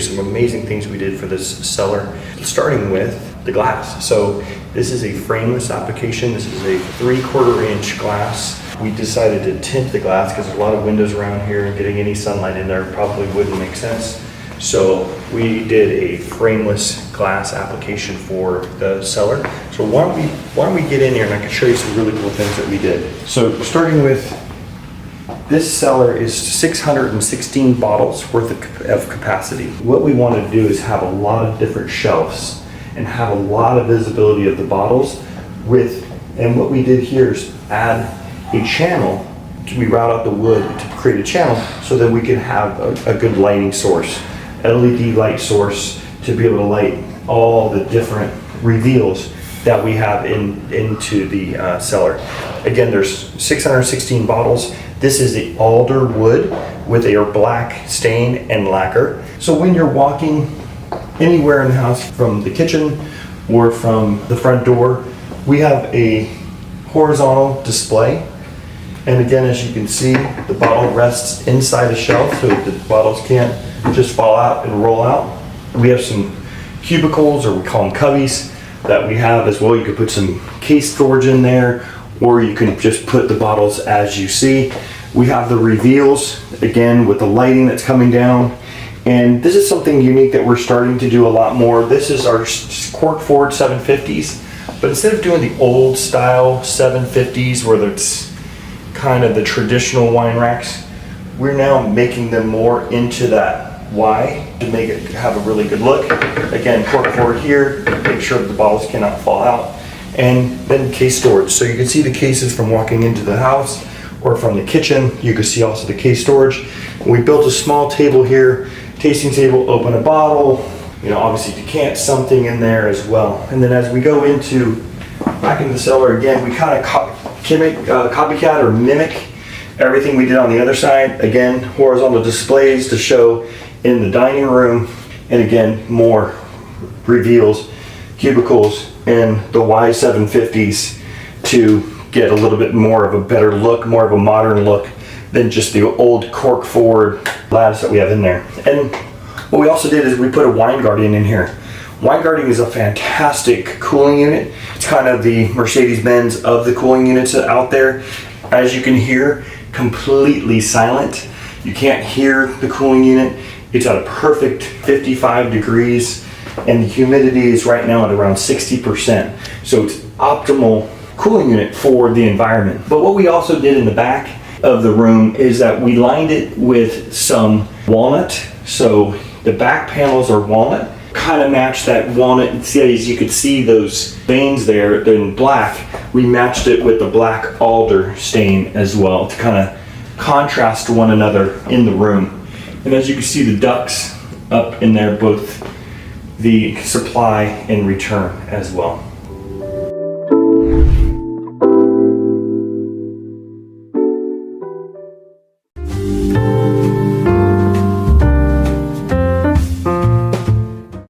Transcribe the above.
some amazing things we did for this cellar, starting with the glass. So this is a frameless application. This is a 3/4 inch glass. We decided to tint the glass because there's a lot of windows around here and getting any sunlight in there probably wouldn't make sense. So we did a frameless glass application for the cellar. So why don't we get in here and I can show you some really cool things that we did. So starting with this cellar is 616 bottles worth of capacity. What we want to do is have a lot of different shelves and have a lot of visibility of the bottles and what we did here is add a channel. We route out the wood to create a channel so that we can have a good lighting source, LED light source, to be able to light all the different reveals that we have into the cellar. Again, there's 616 bottles. This is the alder wood with a black stain and lacquer. So when you're walking anywhere in the house, from the kitchen or from the front door, we have a horizontal display. And again, as you can see, the bottle rests inside a shelf so the bottles can't just fall out and roll out. We have some cubicles, or we call them cubbies, that we have as well. You could put some case storage in there, or you can just put the bottles as you see. We have the reveals, again, with the lighting that's coming down. And this is something unique that we're starting to do a lot more. This is our cork forward 750s, but instead of doing the old style 750s where it's kind of the traditional wine racks, we're now making them more into that Y to make it have a really good look. Again, cork forward here, make sure that the bottles cannot fall out, and then case storage. So you can see the cases from walking into the house or from the kitchen. You can see also the case storage. We built a small table here, tasting table, open a bottle, obviously decant something in there as well. And then as we go back into the cellar again, we kind of copycat or mimic everything we did on the other side. Again, horizontal displays to show in the dining room, and again, more reveals, cubicles, and the Y750s to get a little bit more of a better look, more of a modern look than just the old cork forward lattice that we have in there. And what we also did is we put a wine guardian in here. Wine guardian is a fantastic cooling unit. It's kind of the Mercedes-Benz of the cooling units out there. As you can hear, completely silent. You can't hear the cooling unit. It's at a perfect 55 degrees, and the humidity is right now at around 60%. So it's optimal cooling unit for the environment. But what we also did in the back of the room is that we lined it with some walnut. So the back panels are walnut, kind of match that walnut. See, as you could see those veins there in black, we matched it with the black alder stain as well to kind of contrast one another in the room. And as you can see, the ducts up in there, both the supply and return as well.